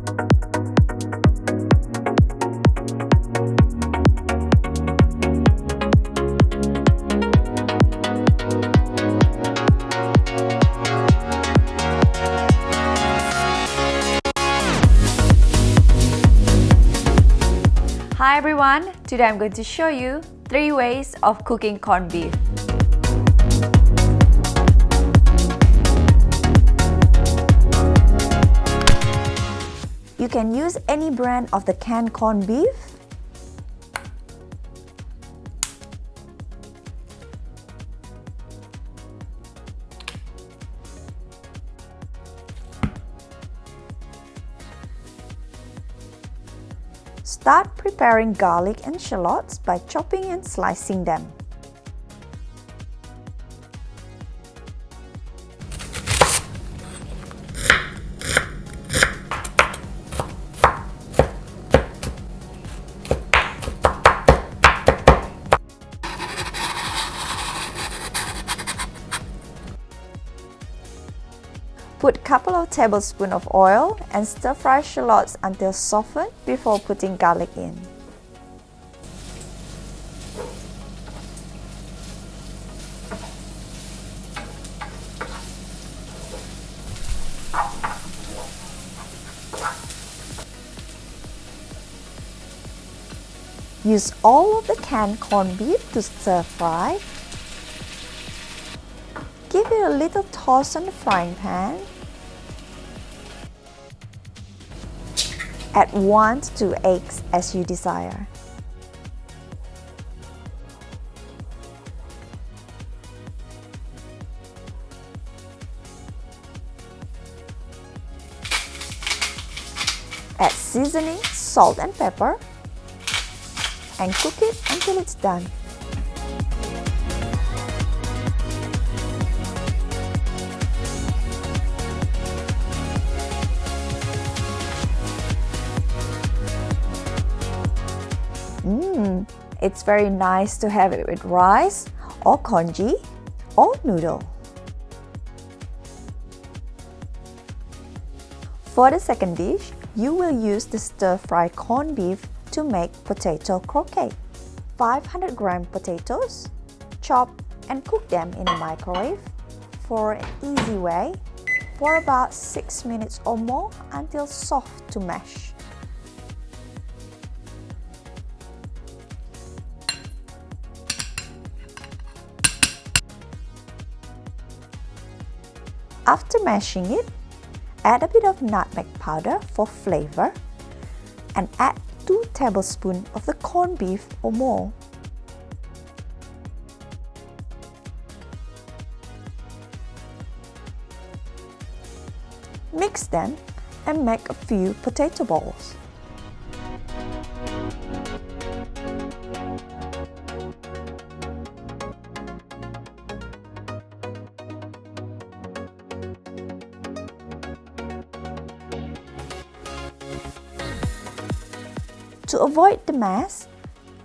Hi everyone, today I'm going to show you 3 ways of cooking corned beef. You can use any brand of the canned corned beef. Start preparing garlic and shallots by chopping and slicing them. Put a couple of tablespoons of oil and stir-fry shallots until softened before putting garlic in. Use all of the canned corned beef to stir-fry. Give it a little toss on the frying pan. Add 1 to 2 eggs as you desire. Add seasoning, salt and pepper, and cook it until it's done. It's very nice to have it with rice or congee or noodle. For the second dish, you will use the stir-fry corned beef to make potato croquettes. 500 gram potatoes, chop and cook them in a microwave for an easy way for about 6 minutes or more until soft to mash. After mashing it, add a bit of nutmeg powder for flavor and add 2 tablespoons of the corned beef or more. Mix them and make a few potato balls. To avoid the mess,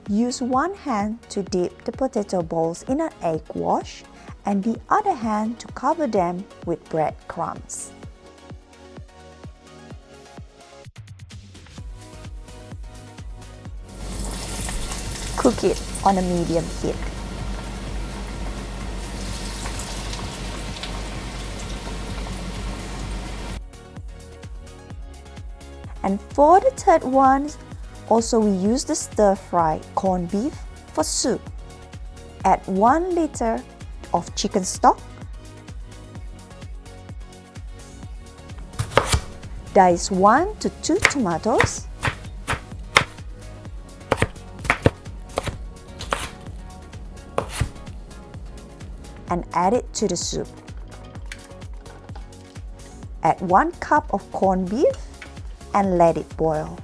use one hand to dip the potato balls in an egg wash and the other hand to cover them with breadcrumbs. Cook it on a medium heat. And for the third one, also we use the stir-fry corned beef for soup. Add 1 liter of chicken stock. Dice 1 to 2 tomatoes. And add it to the soup. Add 1 cup of corned beef and let it boil.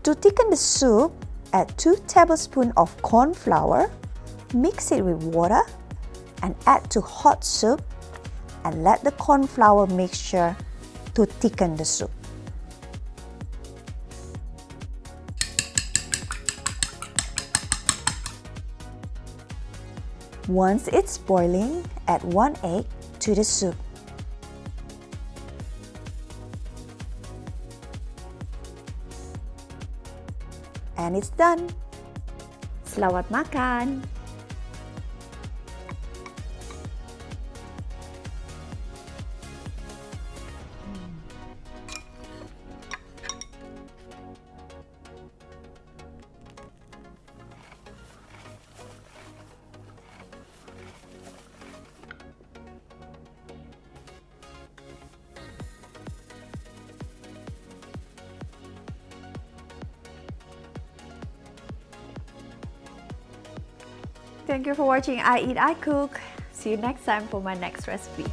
To thicken the soup, add 2 tablespoons of cornflour, mix it with water, and add to hot soup and let the cornflour mixture to thicken the soup. Once it's boiling, add 1 egg to the soup. And it's done! Selamat makan! Thank you for watching I Eat, I Cook. See you next time for my next recipe.